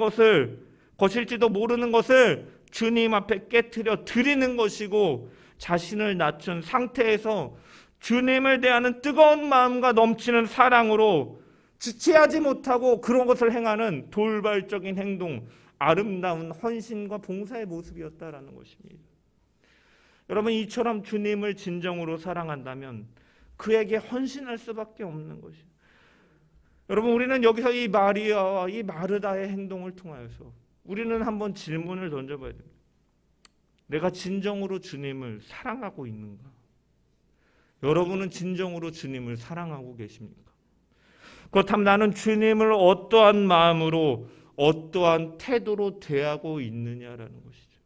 것일지도 모르는 것을 주님 앞에 깨트려 드리는 것이고 자신을 낮춘 상태에서 주님을 대하는 뜨거운 마음과 넘치는 사랑으로 지체하지 못하고 그런 것을 행하는 돌발적인 행동, 아름다운 헌신과 봉사의 모습이었다라는 것입니다. 여러분 이처럼 주님을 진정으로 사랑한다면 그에게 헌신할 수밖에 없는 것이에요. 여러분 우리는 여기서 이 마리아와 이 마르다의 행동을 통하여서 우리는 한번 질문을 던져봐야 됩니다. 내가 진정으로 주님을 사랑하고 있는가? 여러분은 진정으로 주님을 사랑하고 계십니까? 그렇다면 나는 주님을 어떠한 마음으로 어떠한 태도로 대하고 있느냐라는 것이죠.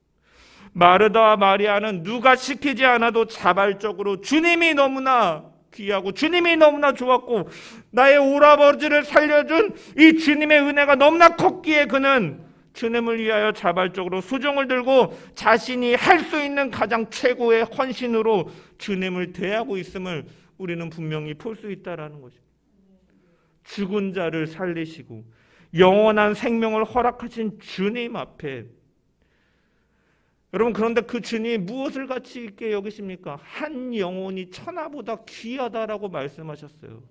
마르다와 마리아는 누가 시키지 않아도 자발적으로 주님이 너무나 귀하고 주님이 너무나 좋았고 나의 오라버지를 살려준 이 주님의 은혜가 너무나 컸기에 그는 주님을 위하여 자발적으로 수종을 들고 자신이 할 수 있는 가장 최고의 헌신으로 주님을 대하고 있음을 우리는 분명히 볼 수 있다라는 것입니다. 죽은 자를 살리시고 영원한 생명을 허락하신 주님 앞에, 여러분, 그런데 그 주님이 무엇을 가치 있게 여기십니까? 한 영혼이 천하보다 귀하다라고 말씀하셨어요.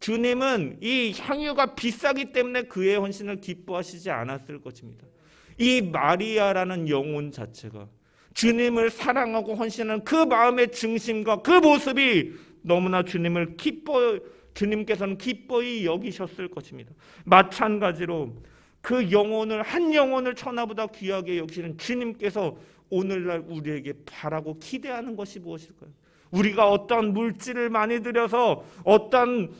주님은 이 향유가 비싸기 때문에 그의 헌신을 기뻐하시지 않았을 것입니다. 이 마리아라는 영혼 자체가 주님을 사랑하고 헌신하는 그 마음의 중심과 그 모습이 너무나 주님께서는 기뻐히 여기셨을 것입니다. 마찬가지로 그 영혼을, 한 영혼을 천하보다 귀하게 여기시는 주님께서 오늘날 우리에게 바라고 기대하는 것이 무엇일까요? 우리가 어떤 물질을 많이 들여서 어떤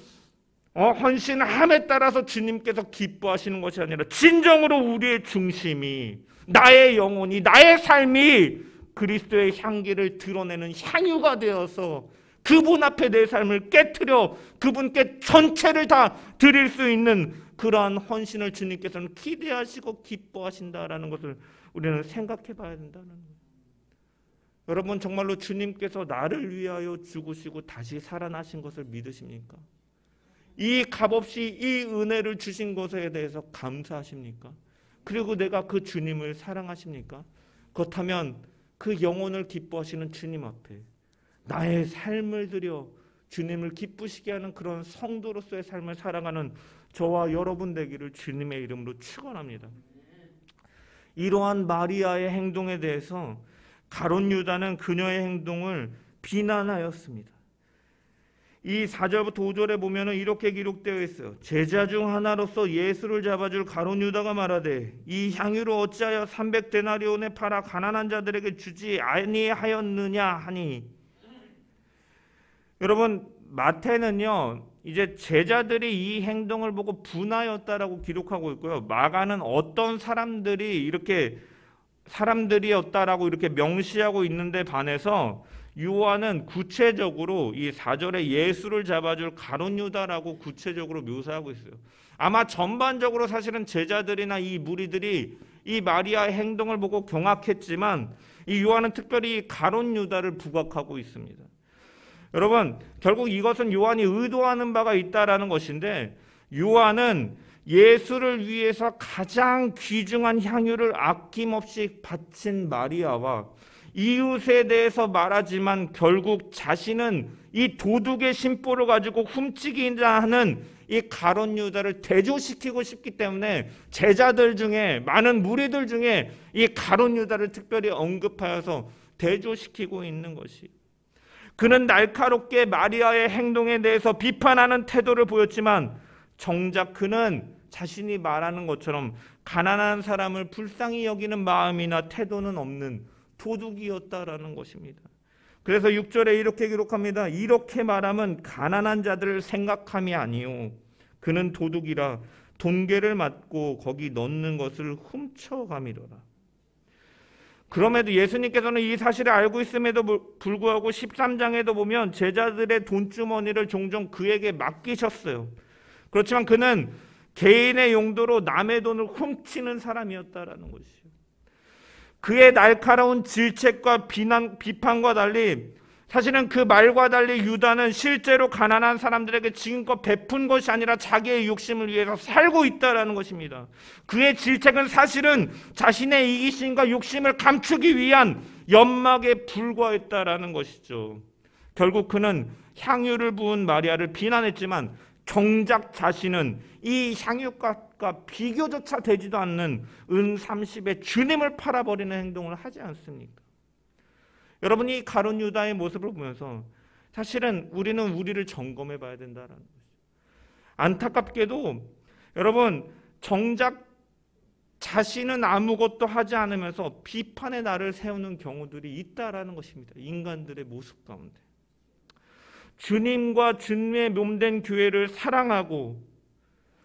헌신함에 따라서 주님께서 기뻐하시는 것이 아니라 진정으로 우리의 중심이, 나의 영혼이, 나의 삶이 그리스도의 향기를 드러내는 향유가 되어서 그분 앞에 내 삶을 깨트려 그분께 전체를 다 드릴 수 있는 그러한 헌신을 주님께서는 기대하시고 기뻐하신다라는 것을 우리는 생각해 봐야 된다는 거예요. 여러분, 정말로 주님께서 나를 위하여 죽으시고 다시 살아나신 것을 믿으십니까? 이 값없이 이 은혜를 주신 것에 대해서 감사하십니까? 그리고 내가 그 주님을 사랑하십니까? 그렇다면 그 영혼을 기뻐하시는 주님 앞에 나의 삶을 들여 주님을 기쁘시게 하는 그런 성도로서의 삶을 살아가는 저와 여러분 되기를 주님의 이름으로 축원합니다. 이러한 마리아의 행동에 대해서 가룟 유다는 그녀의 행동을 비난하였습니다. 이 4절부터 5절에 보면 이렇게 기록되어 있어요. 제자 중 하나로서 예수를 잡아줄 가룟 유다가 말하되 이 향유를 어찌하여 300데나리온에 팔아 가난한 자들에게 주지 아니하였느냐 하니. 여러분, 마태는요 이제 제자들이 이 행동을 보고 분하였다라고 기록하고 있고요, 마가는 어떤 사람들이 이렇게 사람들이었다라고 이렇게 명시하고 있는데 반해서 요한은 구체적으로 이 4절에 예수를 잡아줄 가룟 유다라고 구체적으로 묘사하고 있어요. 아마 전반적으로 사실은 제자들이나 이 무리들이 이 마리아의 행동을 보고 경악했지만 이 요한은 특별히 가룟 유다를 부각하고 있습니다. 여러분, 결국 이것은 요한이 의도하는 바가 있다라는 것인데, 요한은 예수를 위해서 가장 귀중한 향유를 아낌없이 바친 마리아와 이웃에 대해서 말하지만 결국 자신은 이 도둑의 심보를 가지고 훔치기나 하는 이 가룟 유다를 대조시키고 싶기 때문에 제자들 중에, 많은 무리들 중에 이 가룟 유다를 특별히 언급하여서 대조시키고 있는 것이, 그는 날카롭게 마리아의 행동에 대해서 비판하는 태도를 보였지만 정작 그는 자신이 말하는 것처럼 가난한 사람을 불쌍히 여기는 마음이나 태도는 없는 도둑이었다라는 것입니다. 그래서 6절에 이렇게 기록합니다. 이렇게 말함은 가난한 자들을 생각함이 아니요 그는 도둑이라 돈괴를 맞고 거기 넣는 것을 훔쳐감이로라. 그럼에도 예수님께서는 이 사실을 알고 있음에도 불구하고 13장에도 보면 제자들의 돈주머니를 종종 그에게 맡기셨어요. 그렇지만 그는 개인의 용도로 남의 돈을 훔치는 사람이었다라는 것이죠. 그의 날카로운 질책과 비판과 달리, 사실은 그 말과 달리 유다는 실제로 가난한 사람들에게 지금껏 베푼 것이 아니라 자기의 욕심을 위해서 살고 있다라는 것입니다. 그의 질책은 사실은 자신의 이기심과 욕심을 감추기 위한 연막에 불과했다라는 것이죠. 결국 그는 향유를 부은 마리아를 비난했지만 정작 자신은 이 향유값과 비교조차 되지도 않는 은 30에 주님을 팔아버리는 행동을 하지 않습니까? 여러분, 이 가룟 유다의 모습을 보면서 사실은 우리는 우리를 점검해 봐야 된다는 거죠. 안타깝게도 여러분, 정작 자신은 아무것도 하지 않으면서 비판의 날을 세우는 경우들이 있다라는 것입니다. 인간들의 모습 가운데. 주님과 주님의 몸된 교회를 사랑하고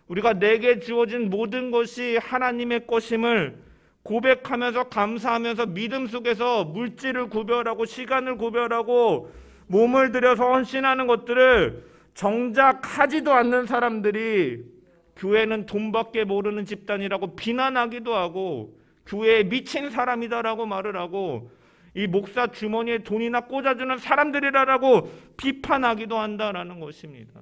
우리가 내게 주어진 모든 것이 하나님의 것임을 고백하면서 감사하면서 믿음 속에서 물질을 구별하고 시간을 구별하고 몸을 들여서 헌신하는 것들을 정작 하지도 않는 사람들이 교회는 돈밖에 모르는 집단이라고 비난하기도 하고 교회에 미친 사람이다라고 말을 하고 이 목사 주머니에 돈이나 꽂아주는 사람들이라고 비판하기도 한다라는 것입니다.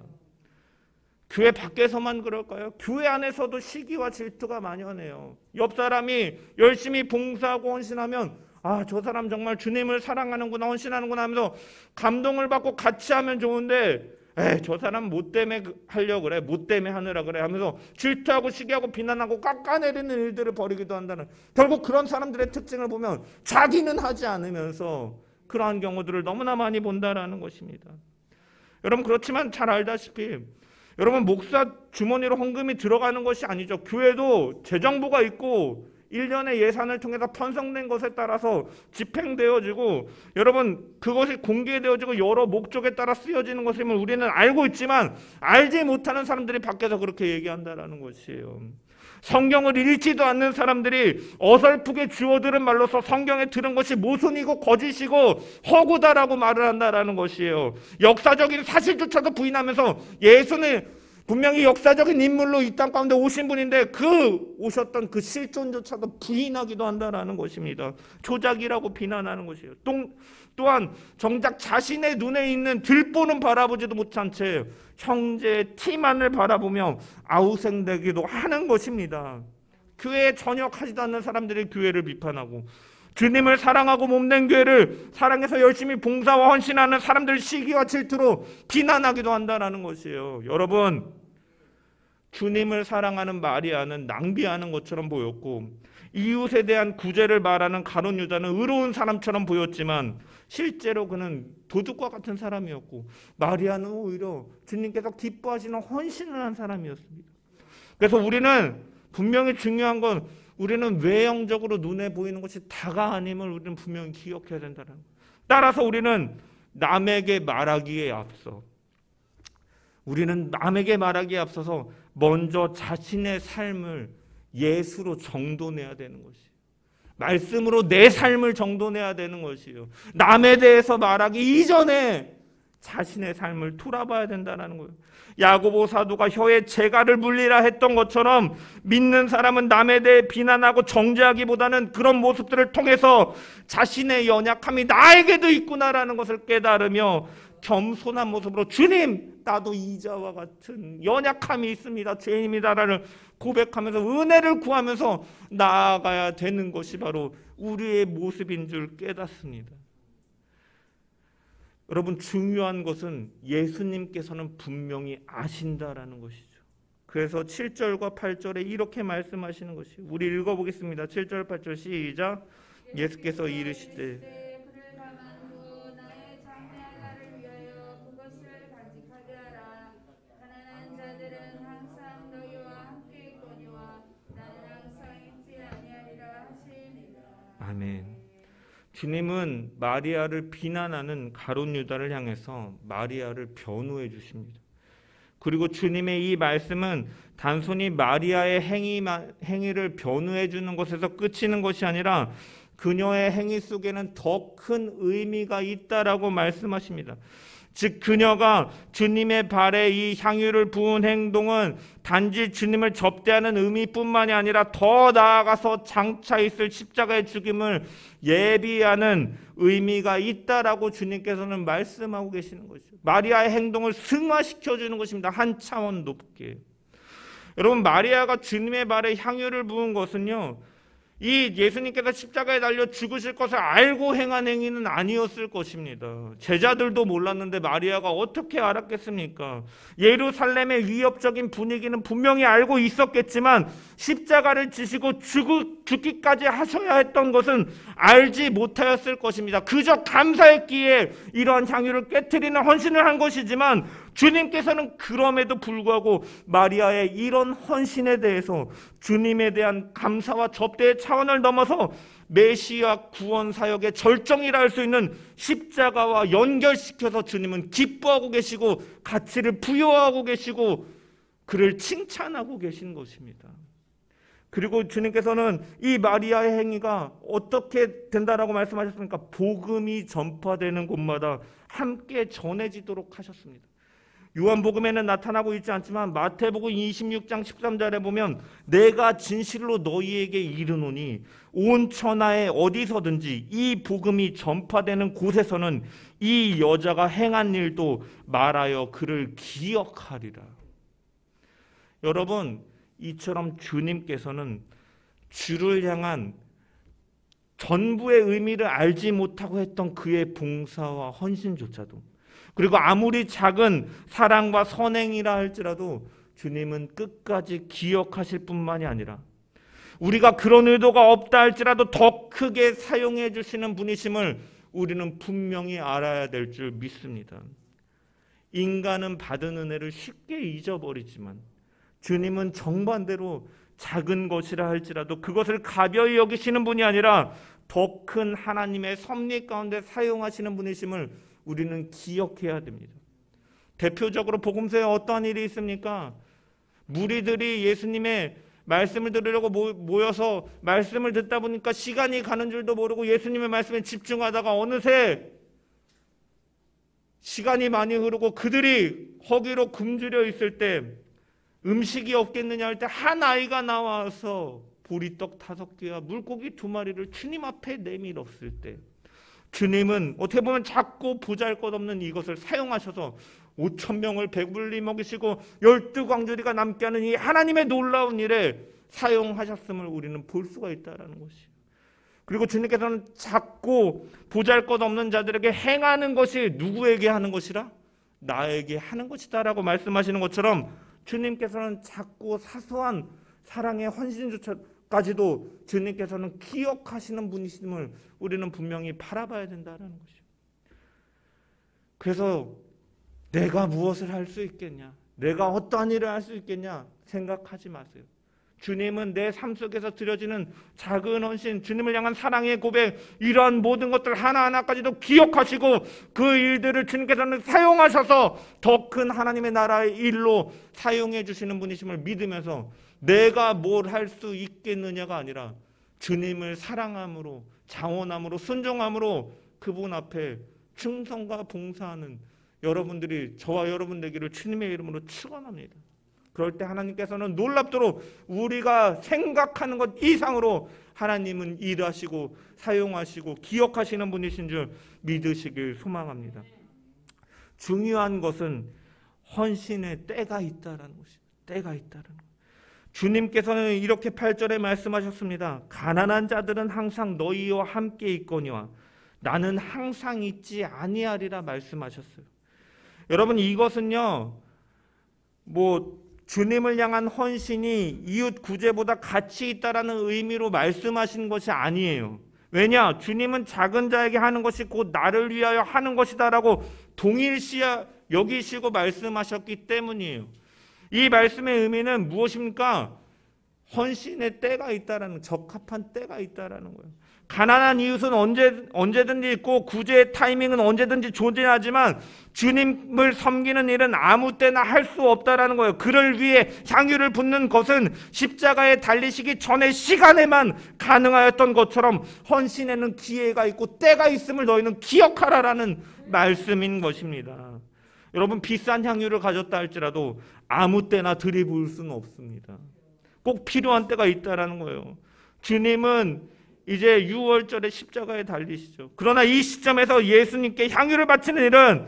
교회 밖에서만 그럴까요? 교회 안에서도 시기와 질투가 만연해요. 옆 사람이 열심히 봉사하고 헌신하면 저 사람 정말 주님을 사랑하는구나, 헌신하는구나 하면서 감동을 받고 같이 하면 좋은데 저 사람 뭐 때문에 하려고 그래, 뭐 때문에 하느라 그래 하면서 질투하고 시기하고 비난하고 깎아내리는 일들을 벌이기도 한다는, 결국 그런 사람들의 특징을 보면 자기는 하지 않으면서 그러한 경우들을 너무나 많이 본다라는 것입니다. 여러분, 그렇지만 잘 알다시피 여러분, 목사 주머니로 헌금이 들어가는 것이 아니죠. 교회도 재정부가 있고 1년의 예산을 통해서 편성된 것에 따라서 집행되어지고, 여러분, 그것이 공개되어지고 여러 목적에 따라 쓰여지는 것임을 우리는 알고 있지만 알지 못하는 사람들이 밖에서 그렇게 얘기한다라는 것이에요. 성경을 읽지도 않는 사람들이 어설프게 주워들은 말로서 성경에 들은 것이 모순이고 거짓이고 허구다라고 말을 한다라는 것이에요. 역사적인 사실조차도 부인하면서 예수는 분명히 역사적인 인물로 이 땅 가운데 오신 분인데 그 오셨던 그 실존조차도 부인하기도 한다라는 것입니다. 조작이라고 비난하는 것이에요. 또한 정작 자신의 눈에 있는 들보는 바라보지도 못한 채 형제의 티만을 바라보며 아우생되기도 하는 것입니다. 교회에 전역하지도 않는 사람들이 교회를 비판하고, 주님을 사랑하고 몸낸 교회를 사랑해서 열심히 봉사와 헌신하는 사람들 시기와 질투로 비난하기도 한다는 것이에요. 여러분, 주님을 사랑하는 마리아는 낭비하는 것처럼 보였고, 이웃에 대한 구제를 말하는 가룟 유다는 의로운 사람처럼 보였지만 실제로 그는 도둑과 같은 사람이었고, 마리아는 오히려 주님께서 기뻐하시는 헌신을 한 사람이었습니다. 그래서 우리는 분명히 중요한 건, 우리는 외형적으로 눈에 보이는 것이 다가 아님을 우리는 분명히 기억해야 된다는 거예요. 따라서 우리는 남에게 말하기에 앞서서 먼저 자신의 삶을 예수로 정돈해야 되는 것이에요. 말씀으로 내 삶을 정돈해야 되는 것이에요. 남에 대해서 말하기 이전에 자신의 삶을 돌아봐야 된다는 거예요. 야고보 사도가 혀에 재갈을 물리라 했던 것처럼 믿는 사람은 남에 대해 비난하고 정죄하기보다는 그런 모습들을 통해서 자신의 연약함이 나에게도 있구나라는 것을 깨달으며 겸손한 모습으로 주님, 나도 이자와 같은 연약함이 있습니다, 죄인입니다라는 고백하면서 은혜를 구하면서 나아가야 되는 것이 바로 우리의 모습인 줄 깨닫습니다. 여러분, 중요한 것은 예수님께서는 분명히 아신다라는 것이죠. 그래서 7절과 8절에 이렇게 말씀하시는 것이에요. 우리 읽어보겠습니다. 7절 8절 시작. 예수께서 이르시되 아멘. 주님은 마리아를 비난하는 가룟 유다를 향해서 마리아를 변호해 주십니다. 그리고 주님의 이 말씀은 단순히 마리아의 행위를 변호해 주는 것에서 끝이는 것이 아니라 그녀의 행위 속에는 더 큰 의미가 있다라고 말씀하십니다. 즉, 그녀가 주님의 발에 이 향유를 부은 행동은 단지 주님을 접대하는 의미뿐만이 아니라 더 나아가서 장차 있을 십자가의 죽임을 예비하는 의미가 있다라고 주님께서는 말씀하고 계시는 것이죠. 마리아의 행동을 승화시켜주는 것입니다. 한 차원 높게. 여러분, 마리아가 주님의 발에 향유를 부은 것은요, 이 예수님께서 십자가에 달려 죽으실 것을 알고 행한 행위는 아니었을 것입니다. 제자들도 몰랐는데 마리아가 어떻게 알았겠습니까? 예루살렘의 위협적인 분위기는 분명히 알고 있었겠지만 십자가를 지시고 죽기까지 하셔야 했던 것은 알지 못하였을 것입니다. 그저 감사했기에 이러한 향유를 깨트리는 헌신을 한 것이지만 주님께서는 그럼에도 불구하고 마리아의 이런 헌신에 대해서 주님에 대한 감사와 접대의 차원을 넘어서 메시아 구원 사역의 절정이라 할 수 있는 십자가와 연결시켜서 주님은 기뻐하고 계시고 가치를 부여하고 계시고 그를 칭찬하고 계신 것입니다. 그리고 주님께서는 이 마리아의 행위가 어떻게 된다라고 말씀하셨습니까? 복음이 전파되는 곳마다 함께 전해지도록 하셨습니다. 요한복음에는 나타나고 있지 않지만 마태복음 26장 13절에 보면 내가 진실로 너희에게 이르노니 온 천하에 어디서든지 이 복음이 전파되는 곳에서는 이 여자가 행한 일도 말하여 그를 기억하리라. 여러분, 이처럼 주님께서는 주를 향한 전부의 의미를 알지 못하고 했던 그의 봉사와 헌신조차도, 그리고 아무리 작은 사랑과 선행이라 할지라도 주님은 끝까지 기억하실 뿐만이 아니라 우리가 그런 의도가 없다 할지라도 더 크게 사용해 주시는 분이심을 우리는 분명히 알아야 될 줄 믿습니다. 인간은 받은 은혜를 쉽게 잊어버리지만 주님은 정반대로 작은 것이라 할지라도 그것을 가벼이 여기시는 분이 아니라 더 큰 하나님의 섭리 가운데 사용하시는 분이심을 우리는 기억해야 됩니다. 대표적으로 복음서에 어떠한 일이 있습니까? 무리들이 예수님의 말씀을 들으려고 모여서 말씀을 듣다 보니까 시간이 가는 줄도 모르고 예수님의 말씀에 집중하다가 어느새 시간이 많이 흐르고 그들이 허기로 굶주려 있을 때 음식이 없겠느냐 할 때 한 아이가 나와서 보리떡 5개와 물고기 2마리를 주님 앞에 내밀었을 때 주님은 어떻게 보면 작고 보잘것없는 이것을 사용하셔서 5,000명을 배불리 먹이시고 12광주리가 남게 하는 이 하나님의 놀라운 일에 사용하셨음을 우리는 볼 수가 있다는 것이에요. 그리고 주님께서는 작고 보잘것없는 자들에게 행하는 것이 누구에게 하는 것이라? 나에게 하는 것이다 라고 말씀하시는 것처럼 주님께서는 작고 사소한 사랑의 헌신조차까지도 주님께서는 기억하시는 분이심을 우리는 분명히 바라봐야 된다는 것이에요. 그래서 내가 무엇을 할 수 있겠냐, 내가 어떠한 일을 할 수 있겠냐 생각하지 마세요. 주님은 내 삶 속에서 드려지는 작은 헌신, 주님을 향한 사랑의 고백, 이러한 모든 것들 하나하나까지도 기억하시고 그 일들을 주님께서는 사용하셔서 더 큰 하나님의 나라의 일로 사용해 주시는 분이심을 믿으면서 내가 뭘 할 수 있겠느냐가 아니라 주님을 사랑함으로, 자원함으로, 순종함으로 그분 앞에 충성과 봉사하는 여러분들이, 저와 여러분 되기를 주님의 이름으로 축원합니다. 그럴 때 하나님께서는 놀랍도록 우리가 생각하는 것 이상으로 하나님은 일하시고 사용하시고 기억하시는 분이신 줄 믿으시길 소망합니다. 중요한 것은 헌신의 때가 있다라는 것입니다. 때가 있다라는 것. 주님께서는 이렇게 8절에 말씀하셨습니다. 가난한 자들은 항상 너희와 함께 있거니와 나는 항상 있지 아니하리라 말씀하셨어요. 여러분, 이것은요, 주님을 향한 헌신이 이웃 구제보다 가치 있다라는 의미로 말씀하신 것이 아니에요. 왜냐? 주님은 작은 자에게 하는 것이 곧 나를 위하여 하는 것이다라고 동일시 여기시고 말씀하셨기 때문이에요. 이 말씀의 의미는 무엇입니까? 헌신의 때가 있다라는, 적합한 때가 있다라는 거예요. 가난한 이웃은 언제든지 있고 구제의 타이밍은 언제든지 존재하지만 주님을 섬기는 일은 아무 때나 할 수 없다라는 거예요. 그를 위해 향유를 붓는 것은 십자가에 달리시기 전의 시간에만 가능하였던 것처럼 헌신에는 기회가 있고 때가 있음을 너희는 기억하라라는 말씀인 것입니다. 여러분, 비싼 향유를 가졌다 할지라도 아무 때나 들이부을 수는 없습니다. 꼭 필요한 때가 있다라는 거예요. 주님은 이제 6월절에 십자가에 달리시죠. 그러나 이 시점에서 예수님께 향유를 바치는 일은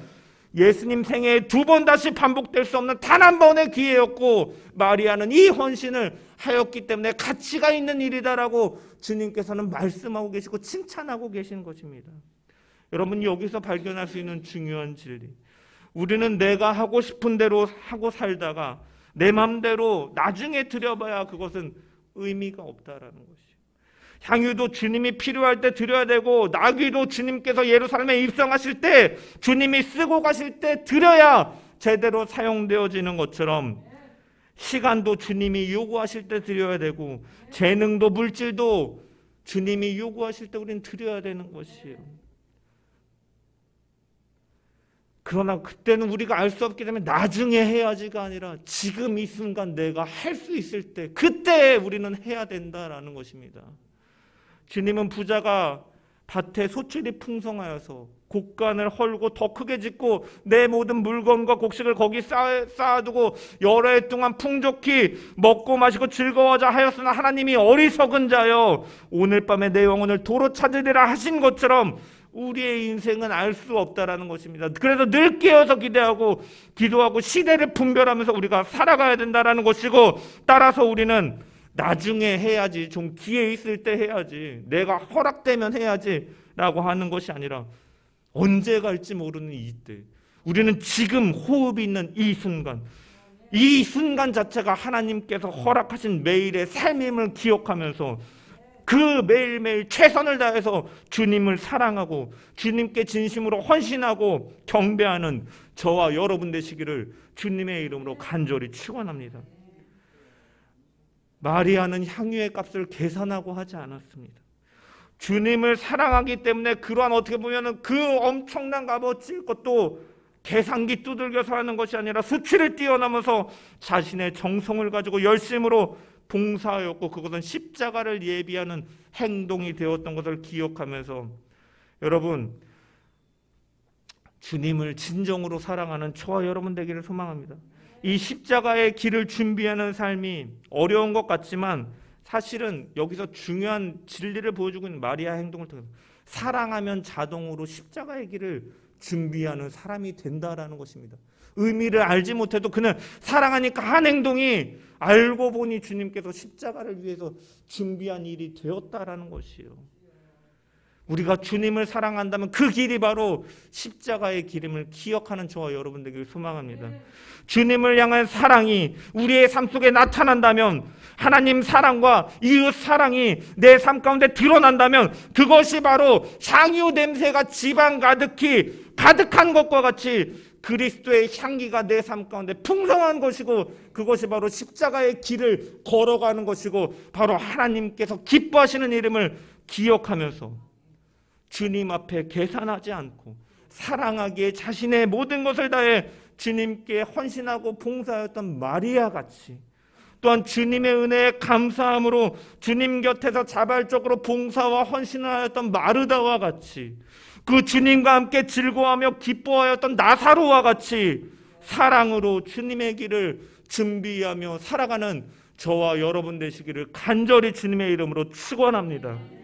예수님 생애에 2번 다시 반복될 수 없는 단 한 번의 기회였고 마리아는 이 헌신을 하였기 때문에 가치가 있는 일이다라고 주님께서는 말씀하고 계시고 칭찬하고 계신 것입니다. 여러분, 여기서 발견할 수 있는 중요한 진리, 우리는 내가 하고 싶은 대로 하고 살다가 내 맘대로 나중에 드려봐야 그것은 의미가 없다라는 것이에요. 향유도 주님이 필요할 때 드려야 되고 나귀도 주님께서 예루살렘에 입성하실 때 주님이 쓰고 가실 때 드려야 제대로 사용되어지는 것처럼 시간도 주님이 요구하실 때 드려야 되고 재능도 물질도 주님이 요구하실 때 우리는 드려야 되는 것이에요. 그러나 그때는 우리가 알 수 없기 때문에 나중에 해야지가 아니라 지금 이 순간 내가 할 수 있을 때 그때 우리는 해야 된다라는 것입니다. 주님은 부자가 밭에 소출이 풍성하여서 곡간을 헐고 더 크게 짓고 내 모든 물건과 곡식을 거기 쌓아두고 여러 해 동안 풍족히 먹고 마시고 즐거워하자 하였으나 하나님이 어리석은 자여 오늘 밤에 내 영혼을 도로 찾으리라 하신 것처럼 우리의 인생은 알 수 없다라는 것입니다. 그래서 늘 깨어서 기도하고 시대를 분별하면서 우리가 살아가야 된다라는 것이고, 따라서 우리는 나중에 해야지, 좀 기회 있을 때 해야지, 내가 허락되면 해야지 라고 하는 것이 아니라 언제 갈지 모르는 이때, 우리는 지금 호흡이 있는 이 순간 자체가 하나님께서 허락하신 매일의 삶임을 기억하면서 그 매일매일 최선을 다해서 주님을 사랑하고 주님께 진심으로 헌신하고 경배하는 저와 여러분 되시기를 주님의 이름으로 간절히 축원합니다. 마리아는 향유의 값을 계산하고 하지 않았습니다. 주님을 사랑하기 때문에 그러한, 어떻게 보면 그 엄청난 값어치 것도 계산기 두들겨서 하는 것이 아니라 수치를 뛰어넘어서 자신의 정성을 가지고 열심으로 봉사하였고, 그것은 십자가를 예비하는 행동이 되었던 것을 기억하면서, 여러분, 주님을 진정으로 사랑하는 저와 여러분 되기를 소망합니다. 이 십자가의 길을 준비하는 삶이 어려운 것 같지만 사실은 여기서 중요한 진리를 보여주고 있는 마리아 행동을 통해서 사랑하면 자동으로 십자가의 길을 준비하는 사람이 된다라는 것입니다. 의미를 알지 못해도 그는 사랑하니까 한 행동이 알고 보니 주님께서 십자가를 위해서 준비한 일이 되었다라는 것이에요. 우리가 주님을 사랑한다면 그 길이 바로 십자가의 길임을 기억하는 저와 여러분 되기를 소망합니다. 주님을 향한 사랑이 우리의 삶 속에 나타난다면, 하나님 사랑과 이웃 사랑이 내 삶 가운데 드러난다면, 그것이 바로 향유 냄새가 집안 가득히 가득한 것과 같이 그리스도의 향기가 내 삶 가운데 풍성한 것이고, 그것이 바로 십자가의 길을 걸어가는 것이고, 바로 하나님께서 기뻐하시는 이름을 기억하면서 주님 앞에 계산하지 않고 사랑하기에 자신의 모든 것을 다해 주님께 헌신하고 봉사하였던 마리아 같이, 또한 주님의 은혜에 감사함으로 주님 곁에서 자발적으로 봉사와 헌신을 하였던 마르다와 같이, 그 주님과 함께 즐거워하며 기뻐하였던 나사로와 같이 사랑으로 주님의 길을 준비하며 살아가는 저와 여러분 되시기를 간절히 주님의 이름으로 축원합니다.